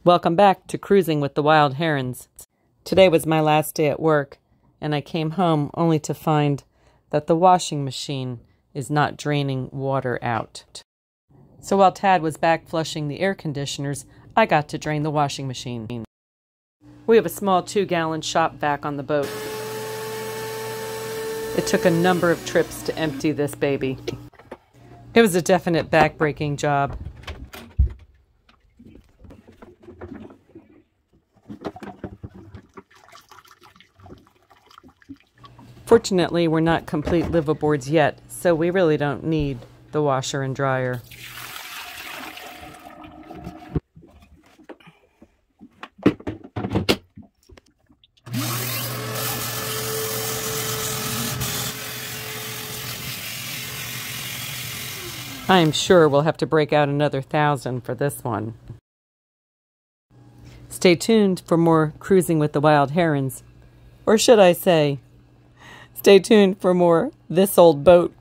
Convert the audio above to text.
Welcome back to Cruising with the Wild Herons. Today was my last day at work, and I came home only to find that the washing machine is not draining water out. So while Tad was back flushing the air conditioners, I got to drain the washing machine. We have a small 2-gallon shop vac on the boat. It took a number of trips to empty this baby. It was a definite back-breaking job. Fortunately, we're not complete liveaboards yet, so we really don't need the washer and dryer. I'm sure we'll have to break out another 1,000 for this one. Stay tuned for more Cruising with the Wild Herons. Or should I say, stay tuned for more This Old Boat.